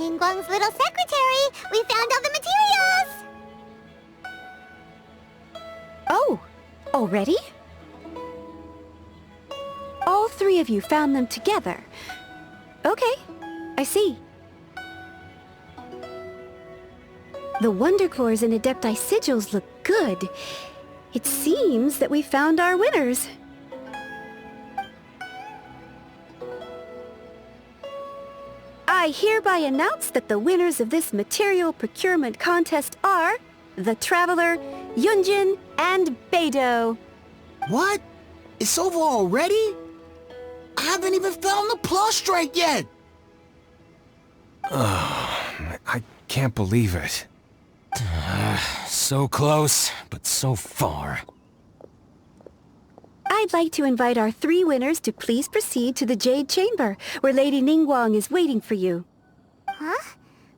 Ningguang's little secretary! We found all the materials! Oh, already? All three of you found them together. Okay, I see. The Wonder Cores and Adepti Sigils look good. It seems that we found our winners. I hereby announce that the winners of this material procurement contest are the Traveler, Yun Jin, and Beidou. What? It's over already? I haven't even found the prostrate yet! I can't believe it. So close, but so far. I'd like to invite our three winners to please proceed to the Jade Chamber, where Lady Ningguang is waiting for you. Huh?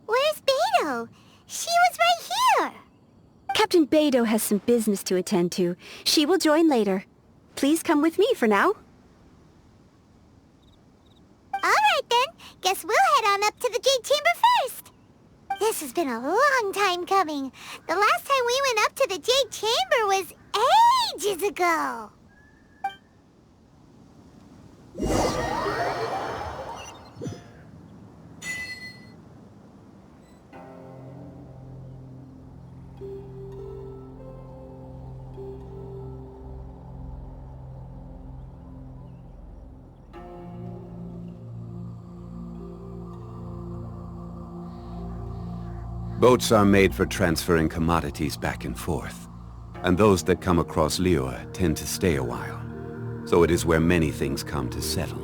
Where's Beidou? She was right here! Captain Beidou has some business to attend to. She will join later. Please come with me for now. Alright then, guess we'll head on up to the Jade Chamber first. This has been a long time coming. The last time we went up to the Jade Chamber was ages ago. Boats are made for transferring commodities back and forth, and those that come across Liyue tend to stay a while, so it is where many things come to settle.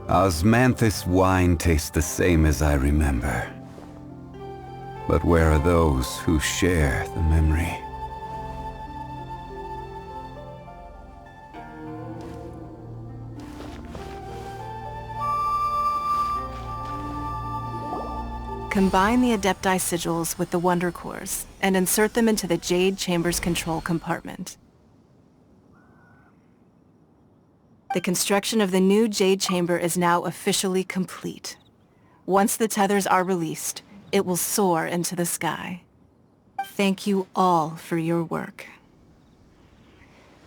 Osmanthus wine tastes the same as I remember. But where are those who share the memory? Combine the Adepti Sigils with the Wonder Cores and insert them into the Jade Chamber's control compartment. The construction of the new Jade Chamber is now officially complete. Once the tethers are released, it will soar into the sky. Thank you all for your work.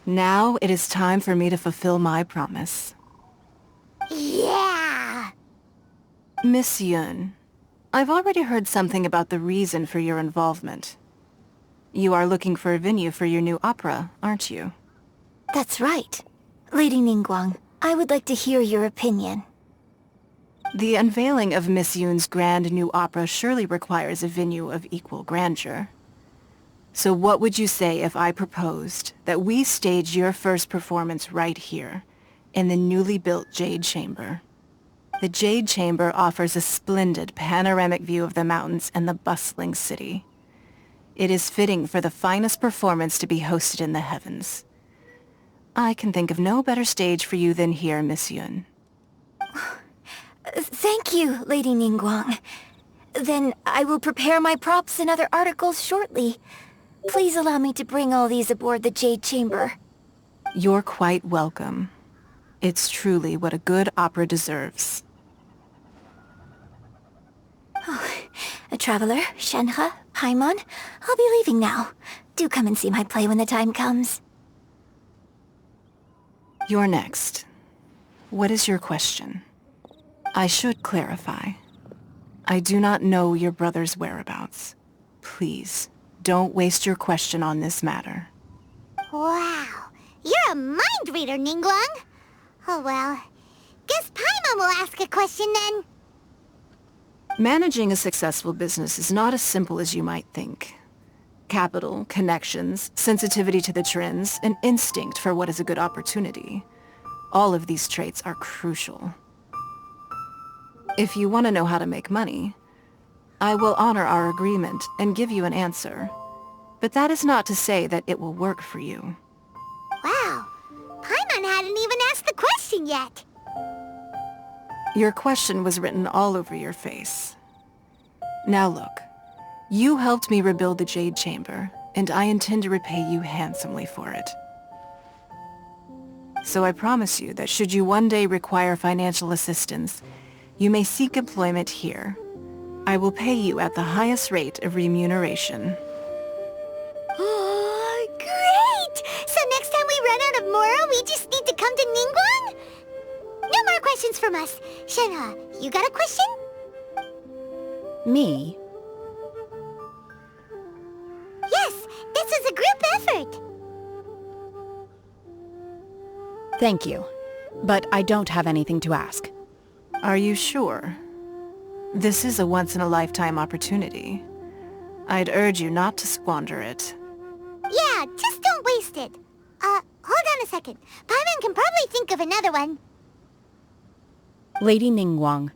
Now it is time for me to fulfill my promise. Yeah! Miss Yun, I've already heard something about the reason for your involvement. You are looking for a venue for your new opera, aren't you? That's right. Lady Ningguang, I would like to hear your opinion. The unveiling of Miss Yun's grand new opera surely requires a venue of equal grandeur. So what would you say if I proposed that we stage your first performance right here, in the newly built Jade Chamber? The Jade Chamber offers a splendid panoramic view of the mountains and the bustling city. It is fitting for the finest performance to be hosted in the heavens. I can think of no better stage for you than here, Miss Yun. Thank you, Lady Ningguang. Then I will prepare my props and other articles shortly. Please allow me to bring all these aboard the Jade Chamber. You're quite welcome. It's truly what a good opera deserves. A traveler, Shenhe, Paimon, I'll be leaving now. Do come and see my play when the time comes. You're next. What is your question? I should clarify. I do not know your brother's whereabouts. Please, don't waste your question on this matter. Wow, you're a mind reader, Ningguang. Oh well, guess Paimon will ask a question then. Managing a successful business is not as simple as you might think. Capital, connections, sensitivity to the trends, and instinct for what is a good opportunity. All of these traits are crucial. If you want to know how to make money, I will honor our agreement and give you an answer. But that is not to say that it will work for you. Wow, Paimon hadn't even asked the question yet. Your question was written all over your face. Now look, you helped me rebuild the Jade Chamber, and I intend to repay you handsomely for it. So I promise you that should you one day require financial assistance, you may seek employment here. I will pay you at the highest rate of remuneration. Oh, great! So next time we run out of Moro, we just need to come to Ningguang? No more questions from us. Shenhe, you got a question? Me? Yes, this is a group effort. Thank you. But I don't have anything to ask. Are you sure? This is a once-in-a-lifetime opportunity. I'd urge you not to squander it. Yeah, just don't waste it. Hold on a second. Paimon can probably think of another one. Lady Ningguang,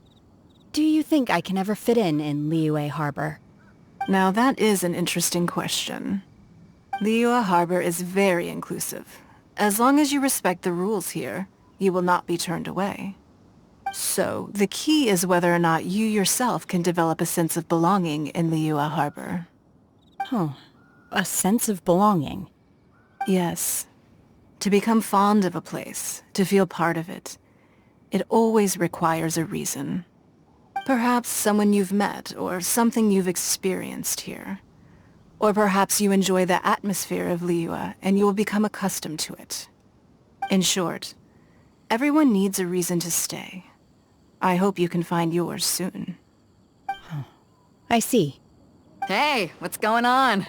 do you think I can ever fit in Liyue Harbor? Now that is an interesting question. Liyue Harbor is very inclusive. As long as you respect the rules here, you will not be turned away. So, the key is whether or not you yourself can develop a sense of belonging in Liyue Harbor. Oh, a sense of belonging. Yes. To become fond of a place, to feel part of it, it always requires a reason. Perhaps someone you've met, or something you've experienced here. Or perhaps you enjoy the atmosphere of Liyue, and you will become accustomed to it. In short, everyone needs a reason to stay. I hope you can find yours soon. I see. Hey, what's going on?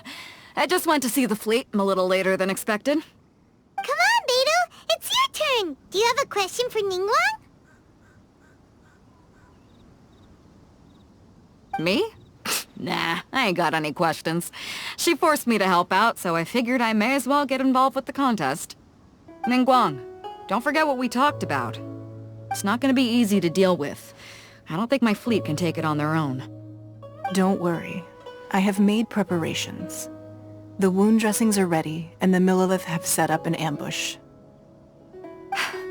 I just went to see the fleet. I'm a little later than expected. Come on, Beidou. It's your turn. Do you have a question for Ningguang? Me? Nah, I ain't got any questions. She forced me to help out, so I figured I may as well get involved with the contest. Ningguang, don't forget what we talked about. It's not gonna be easy to deal with. I don't think my fleet can take it on their own. Don't worry. I have made preparations. The wound dressings are ready, and the Millelith have set up an ambush.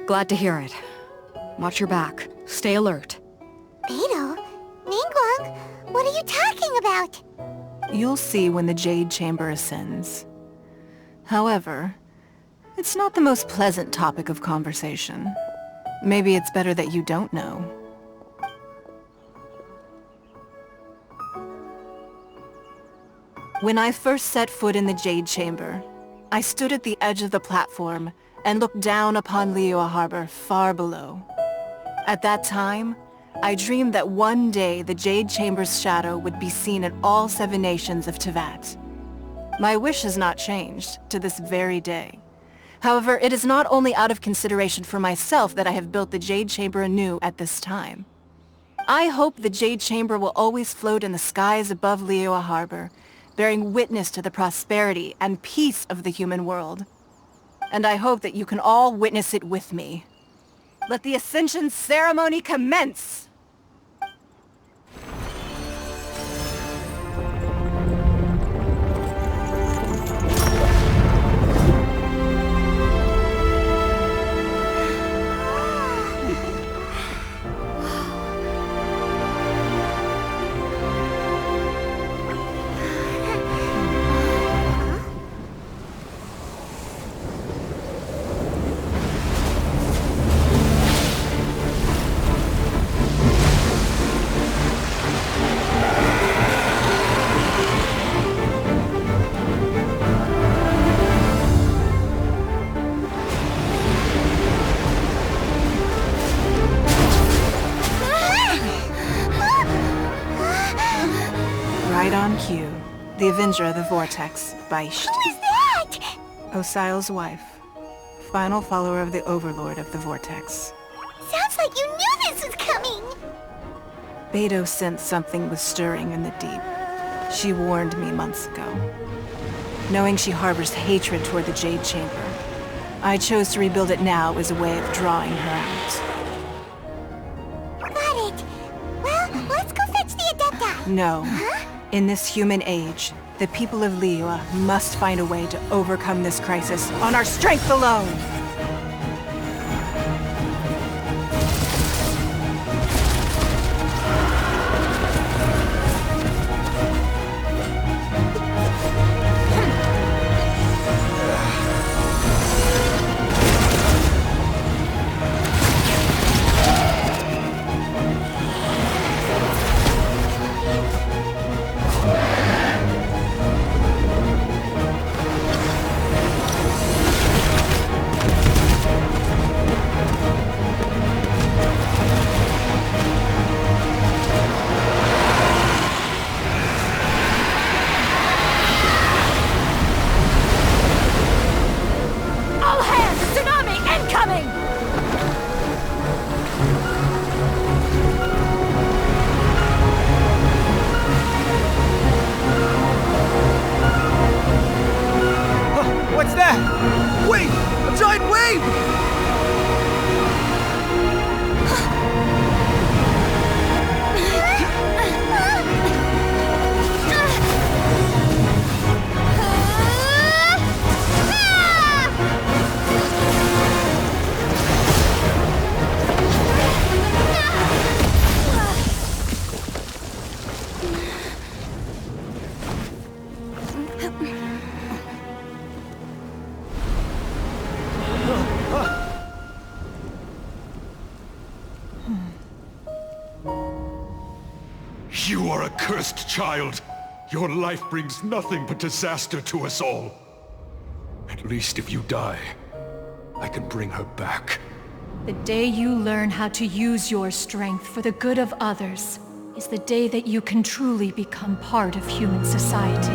Glad to hear it. Watch your back. Stay alert. Beidou? Ningguang? What are you talking about? You'll see when the Jade Chamber ascends. However, it's not the most pleasant topic of conversation. Maybe it's better that you don't know. When I first set foot in the Jade Chamber, I stood at the edge of the platform and looked down upon Liyue Harbor far below. At that time, I dreamed that one day the Jade Chamber's shadow would be seen in all 7 nations of Teyvat. My wish has not changed to this very day. However, it is not only out of consideration for myself that I have built the Jade Chamber anew at this time. I hope the Jade Chamber will always float in the skies above Liyue Harbor, bearing witness to the prosperity and peace of the human world. And I hope that you can all witness it with me. Let the Ascension ceremony commence! Right on cue. The Avenger of the Vortex, Beisht. Who is that? Osials' wife. Final follower of the Overlord of the Vortex. Sounds like you knew this was coming. Beidou sensed something was stirring in the deep. She warned me months ago. Knowing she harbors hatred toward the Jade Chamber, I chose to rebuild it now as a way of drawing her out. Got it. Well, let's go fetch the Adepti. No. Huh? In this human age, the people of Liyue must find a way to overcome this crisis on our strength alone! You are a cursed child. Your life brings nothing but disaster to us all. At least if you die, I can bring her back. The day you learn how to use your strength for the good of others is the day that you can truly become part of human society.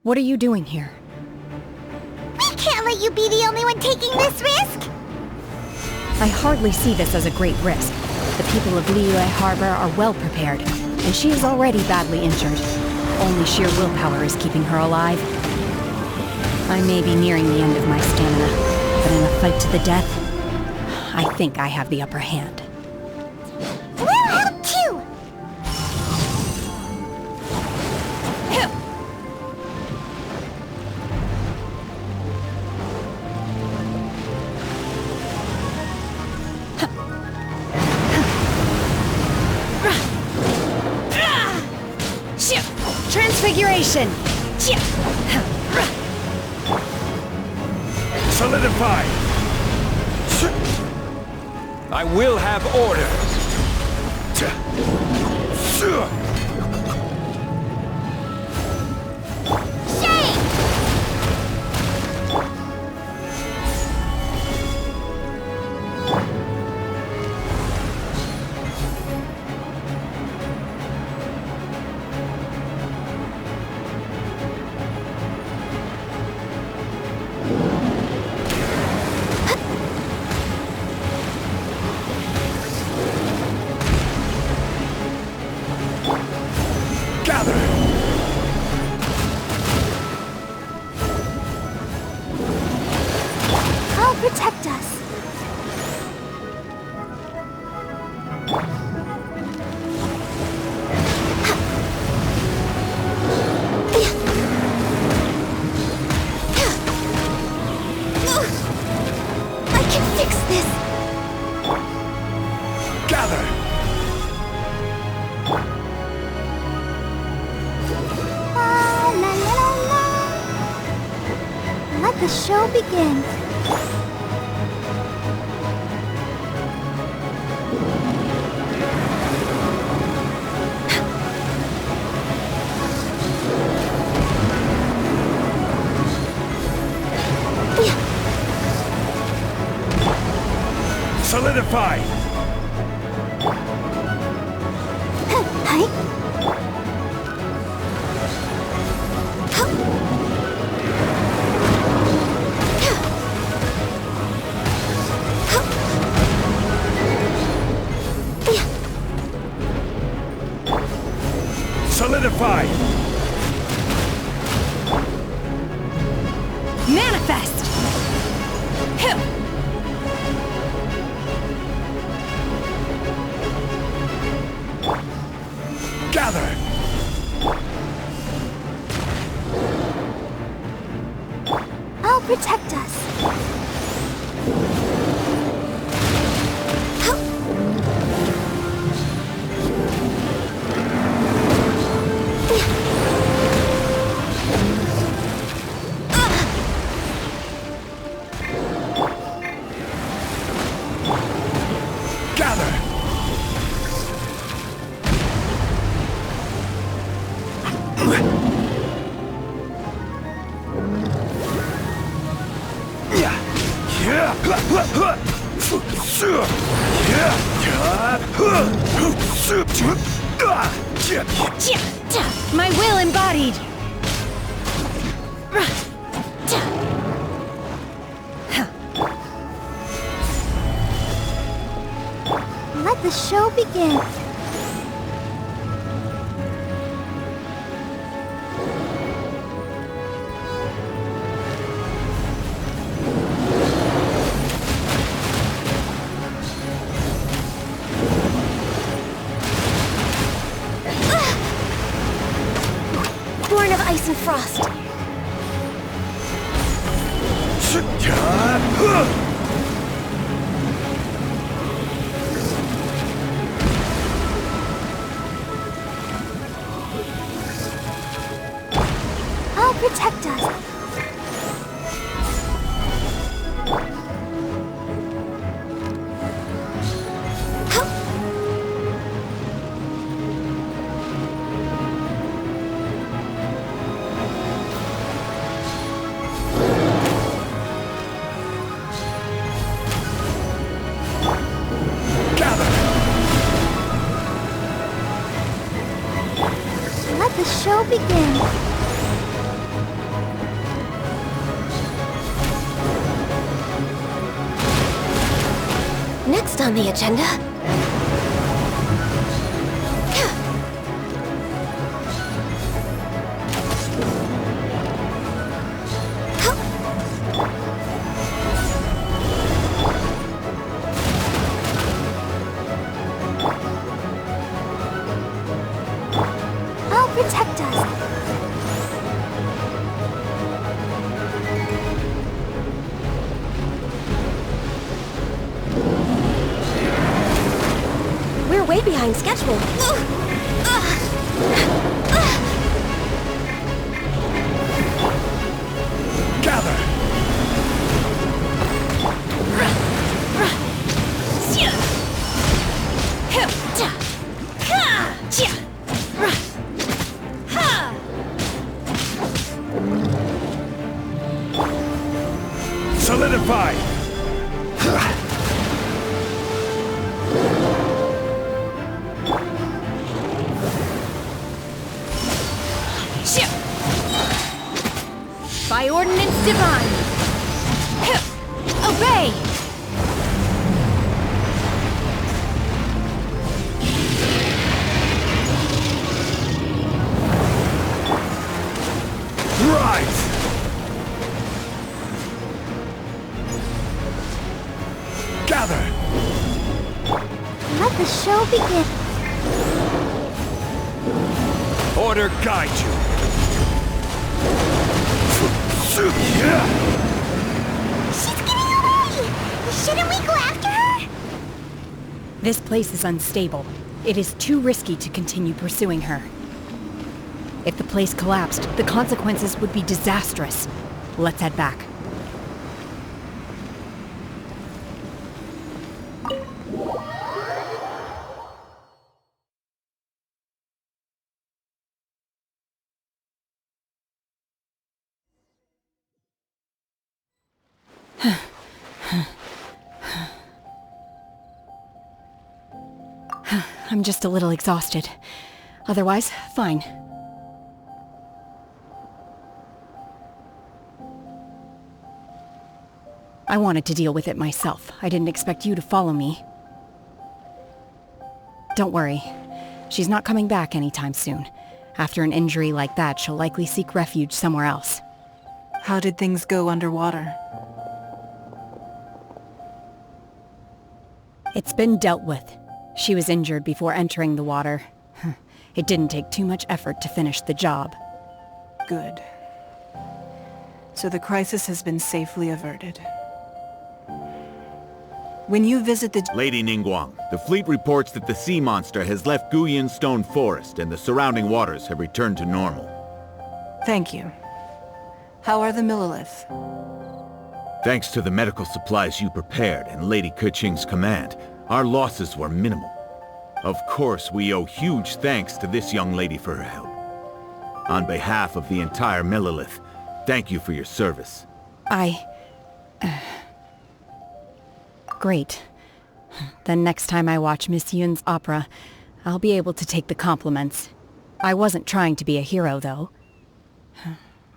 What are you doing here? We can't let you be the only one taking this risk! I hardly see this as a great risk. The people of Liyue Harbor are well prepared, and she is already badly injured. Only sheer willpower is keeping her alive. I may be nearing the end of my stamina, but in a fight to the death, I think I have the upper hand. We'll help too! Transfiguration! Solidify! I will have order! Protect us. I can fix this. Gather! La la la la. Let the show begin. Solidify! Hi. Solidify! Manifest! Gather! I'll protect us. Gather! My will embodied! Let the show begin. Born of ice and frost. I'll protect us. Let the show begin. Next on the agenda... I'll protect us. We're way behind schedule. Gather! Solidify! By ordinance divine! Obey! Rise! Gather! Let the show begin. Order guide you! She's getting away! Shouldn't we go after her? This place is unstable. It is too risky to continue pursuing her. If the place collapsed, the consequences would be disastrous. Let's head back. I'm just a little exhausted. Otherwise, fine. I wanted to deal with it myself. I didn't expect you to follow me. Don't worry. She's not coming back anytime soon. After an injury like that, she'll likely seek refuge somewhere else. How did things go underwater? It's been dealt with. She was injured before entering the water. It didn't take too much effort to finish the job. Good. So the crisis has been safely averted. When you visit the... Lady Ningguang, the fleet reports that the sea monster has left Guyan Stone Forest and the surrounding waters have returned to normal. Thank you. How are the Millilith? Thanks to the medical supplies you prepared and Lady Keqing's command, our losses were minimal. Of course, we owe huge thanks to this young lady for her help. On behalf of the entire Millilith, thank you for your service. Great. Then next time I watch Miss Yun's opera, I'll be able to take the compliments. I wasn't trying to be a hero, though.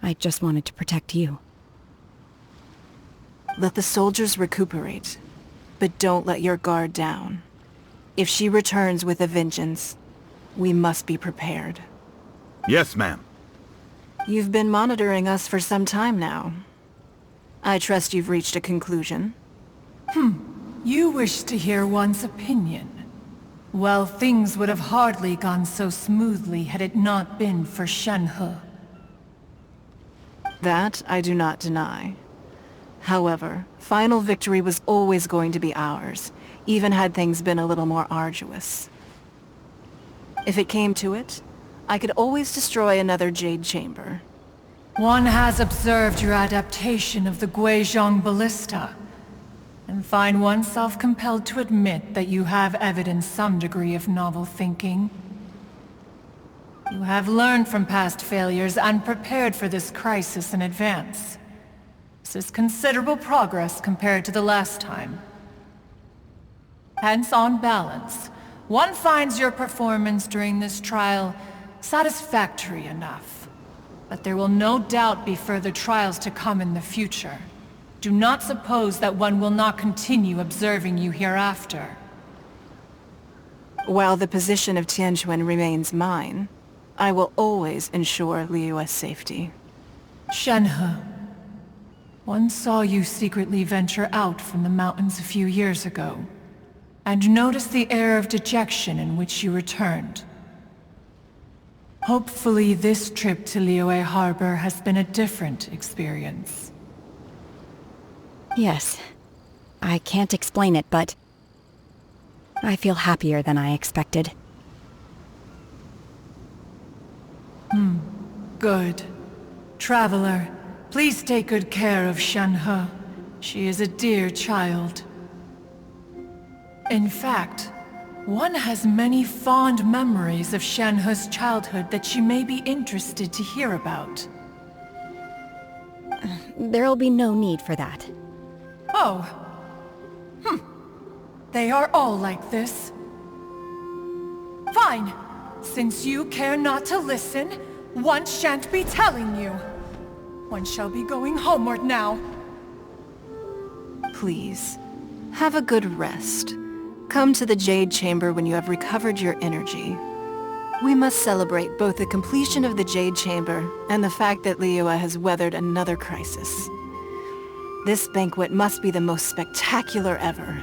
I just wanted to protect you. Let the soldiers recuperate, but don't let your guard down. If she returns with a vengeance, we must be prepared. Yes, ma'am. You've been monitoring us for some time now. I trust you've reached a conclusion. You wish to hear one's opinion. Well, things would have hardly gone so smoothly had it not been for Shenhe. That I do not deny. However, final victory was always going to be ours, even had things been a little more arduous. If it came to it, I could always destroy another Jade Chamber. One has observed your adaptation of the Guizhong Ballista, and find oneself compelled to admit that you have evidenced some degree of novel thinking. You have learned from past failures and prepared for this crisis in advance. This is considerable progress compared to the last time. Hence, on balance, one finds your performance during this trial satisfactory enough. But there will no doubt be further trials to come in the future. Do not suppose that one will not continue observing you hereafter. While the position of Tianquan remains mine, I will always ensure Liyue's safety. Shenhe, one saw you secretly venture out from the mountains a few years ago, and noticed the air of dejection in which you returned. Hopefully this trip to Liyue Harbor has been a different experience. Yes. I can't explain it, but I feel happier than I expected. Good. Traveler, please take good care of Shenhe. She is a dear child. In fact, one has many fond memories of Shenhe's childhood that she may be interested to hear about. There'll be no need for that. Oh. They are all like this. Fine. Since you care not to listen, one shan't be telling you. One shall be going homeward now. Please, have a good rest. Come to the Jade Chamber when you have recovered your energy. We must celebrate both the completion of the Jade Chamber and the fact that Liyue has weathered another crisis. This banquet must be the most spectacular ever.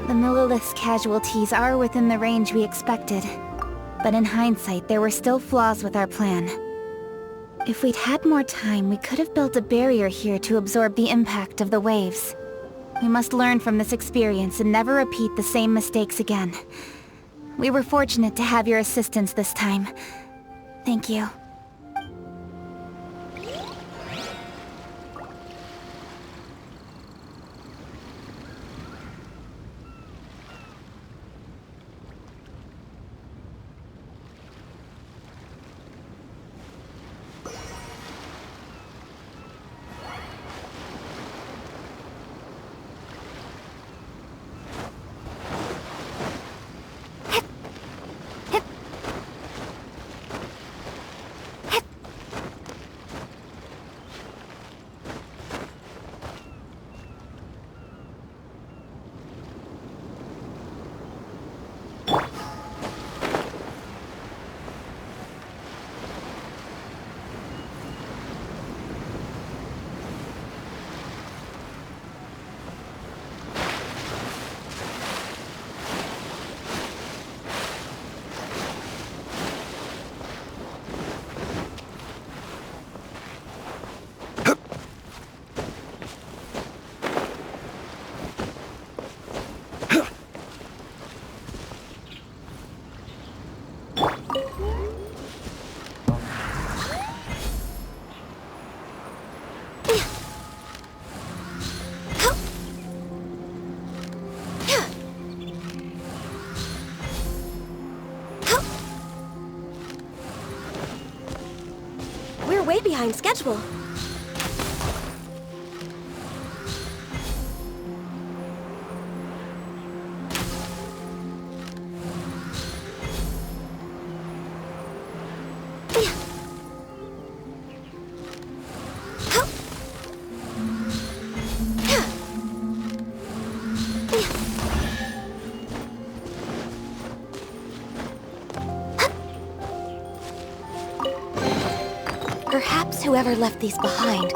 The Millilith's casualties are within the range we expected. But in hindsight, there were still flaws with our plan. If we'd had more time, we could have built a barrier here to absorb the impact of the waves. We must learn from this experience and never repeat the same mistakes again. We were fortunate to have your assistance this time. Thank you. behind schedule. Perhaps whoever left these behind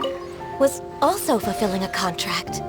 was also fulfilling a contract.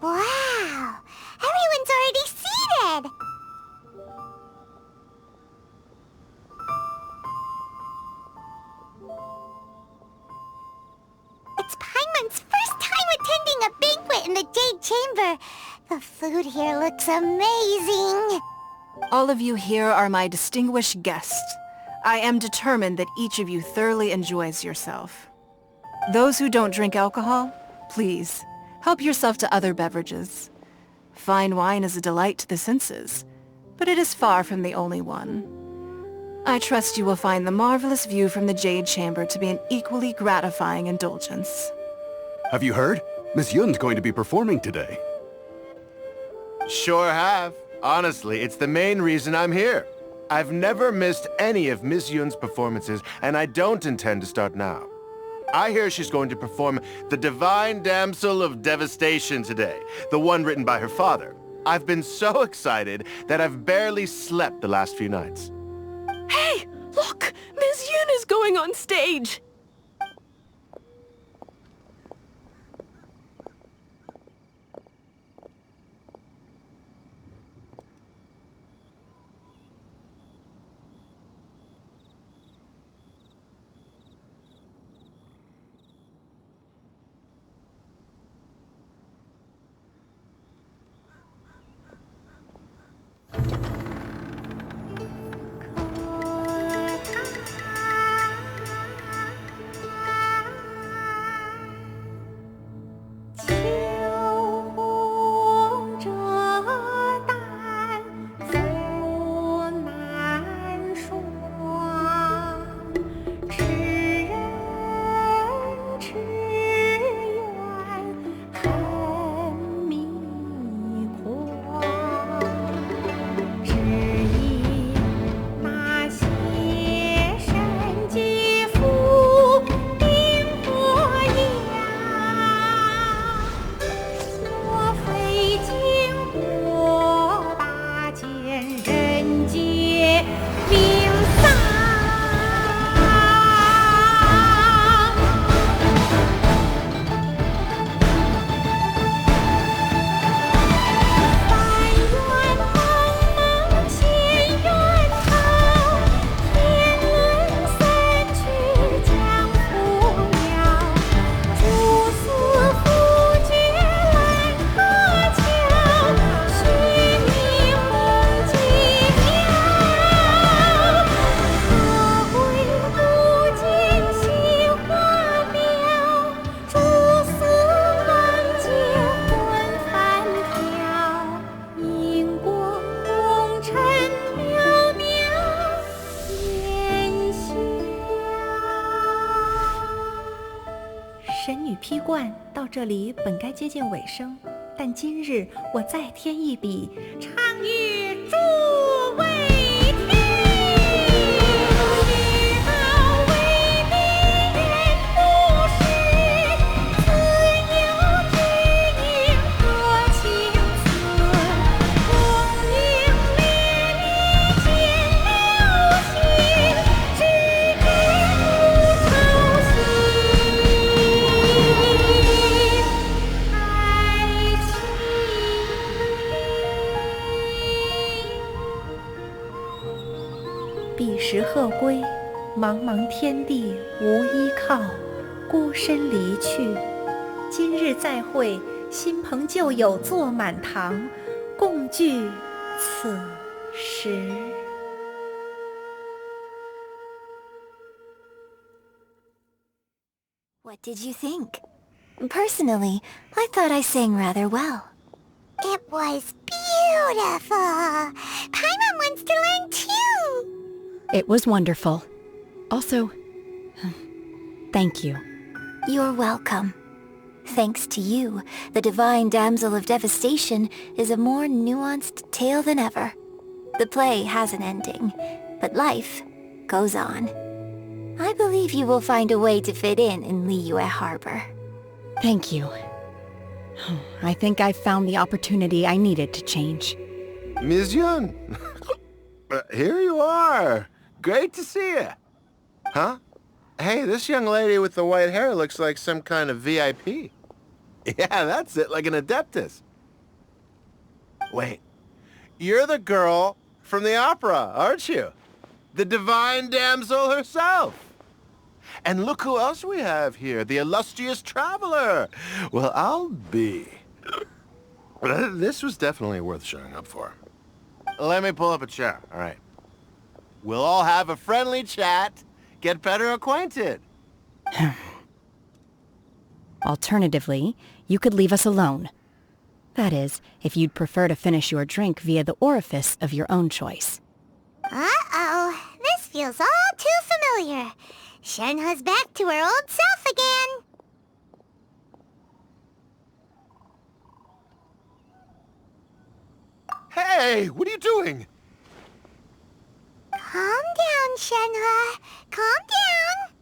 Wow! Everyone's already seated! It's Paimon's first time attending a banquet in the Jade Chamber. The food here looks amazing. All of you here are my distinguished guests. I am determined that each of you thoroughly enjoys yourself. Those who don't drink alcohol, please, help yourself to other beverages. Fine wine is a delight to the senses, but it is far from the only one. I trust you will find the marvelous view from the Jade Chamber to be an equally gratifying indulgence. Have you heard? Miss Yun's going to be performing today. Sure have. Honestly, it's the main reason I'm here. I've never missed any of Miss Yun's performances, and I don't intend to start now. I hear she's going to perform The Divine Damsel of Devastation today, the one written by her father. I've been so excited that I've barely slept the last few nights. Hey, look! Miss Yun is going on stage! 到这里本该接近尾声，但今日我再添一笔，唱与诸位听。彼时鹤归，茫茫天地无依靠，孤身离去。今日再会，新朋旧友坐满堂，共聚此时。What did you think? Personally, I thought I sang rather well. It was beautiful. Paimon wants to learn too. It was wonderful. Also, thank you. You're welcome. Thanks to you, the Divine Damsel of Devastation is a more nuanced tale than ever. The play has an ending, but life goes on. I believe you will find a way to fit in Liyue Harbor. Thank you. I think I've found the opportunity I needed to change. Ms. Yun! Here you are! Great to see you! Huh? Hey, this young lady with the white hair looks like some kind of VIP. Yeah, that's it, like an Adeptus. Wait, you're the girl from the opera, aren't you? The Divine Damsel herself! And look who else we have here, the illustrious traveler! Well, I'll be. This was definitely worth showing up for. Let me pull up a chair, all right. We'll all have a friendly chat, get better acquainted. Alternatively, you could leave us alone. That is, if you'd prefer to finish your drink via the orifice of your own choice. Uh-oh, this feels all too familiar. Shenhe's back to her old self again. Hey, what are you doing? Calm down, Shenhe. Calm down.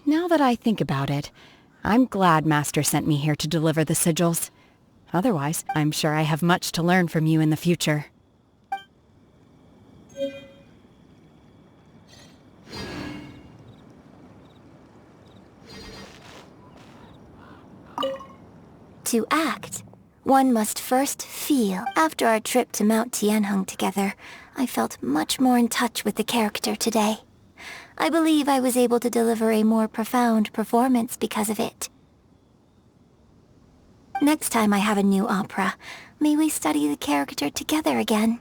Now that I think about it, I'm glad Master sent me here to deliver the sigils. Otherwise, I'm sure I have much to learn from you in the future. To act, one must first feel. After our trip to Mount Tianheng together, I felt much more in touch with the character today. I believe I was able to deliver a more profound performance because of it. Next time I have a new opera, may we study the character together again.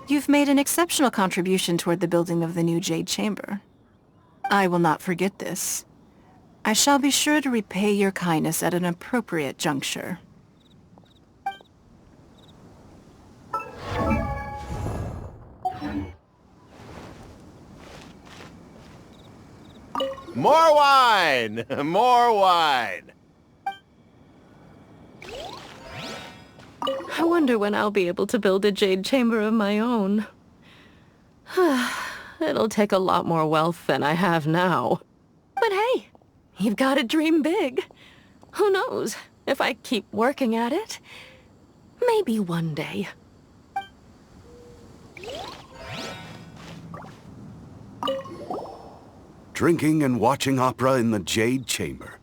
You've made an exceptional contribution toward the building of the new Jade Chamber. I will not forget this. I shall be sure to repay your kindness at an appropriate juncture. More wine! More wine! I wonder when I'll be able to build a Jade Chamber of my own. It'll take a lot more wealth than I have now. But hey, you've got to dream big. Who knows? If I keep working at it, maybe one day. Drinking and watching opera in the Jade Chamber.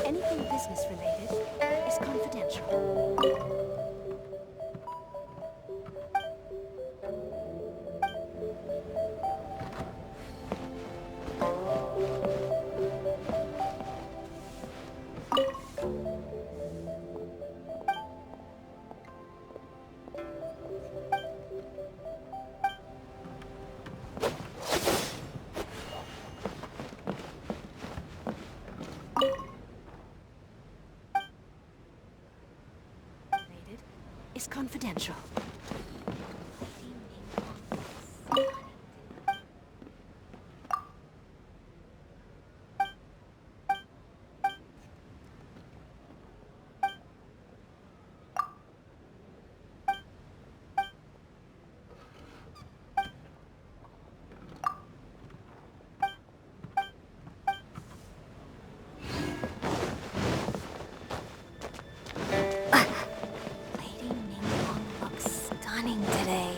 Anything business-related is confidential. Is confidential. Today.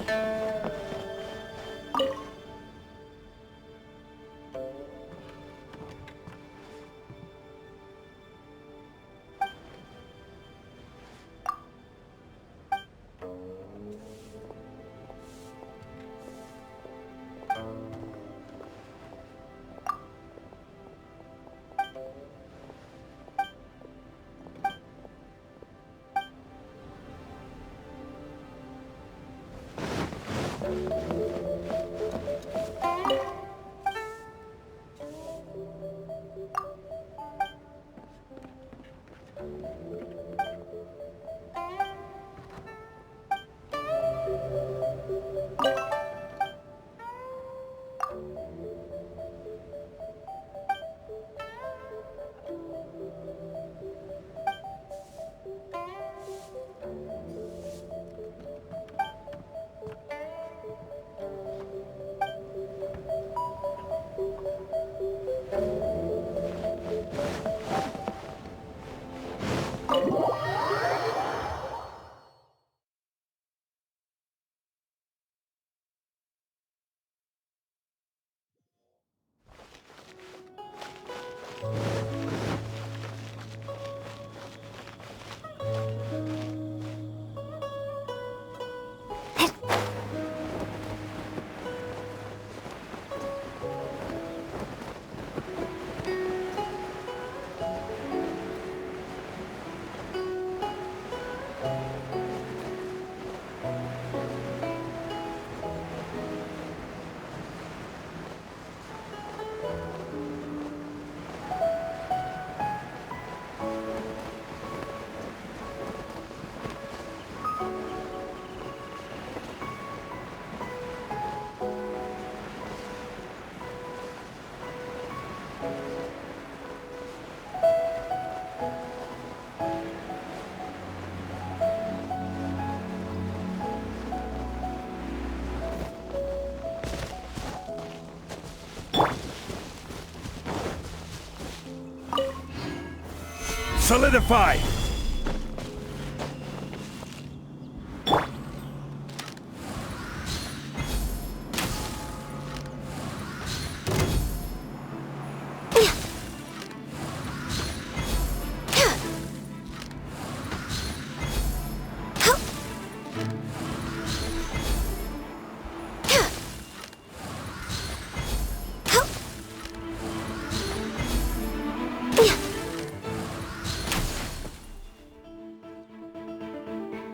Solidify!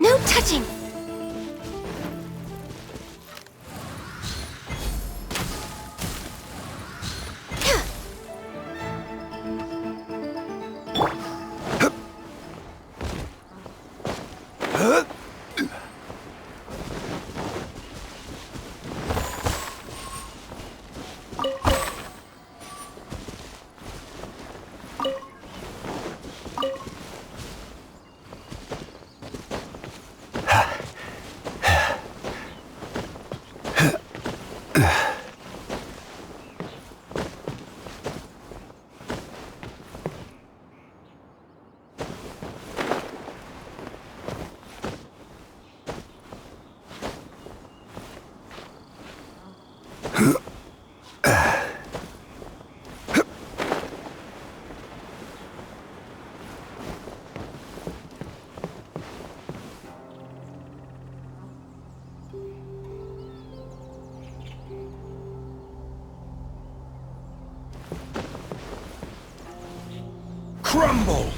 No touching! Crumble!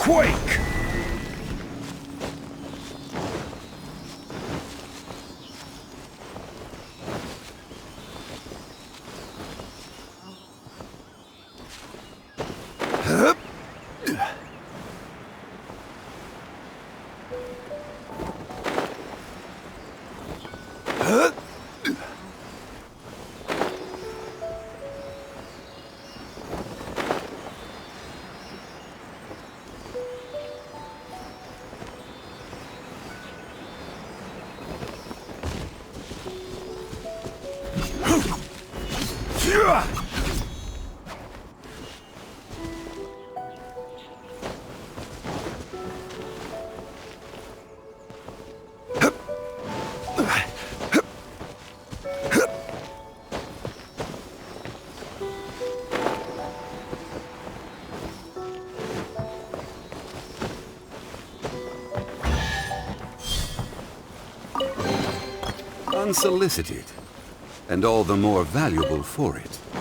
Quake! Unsolicited, and all the more valuable for it.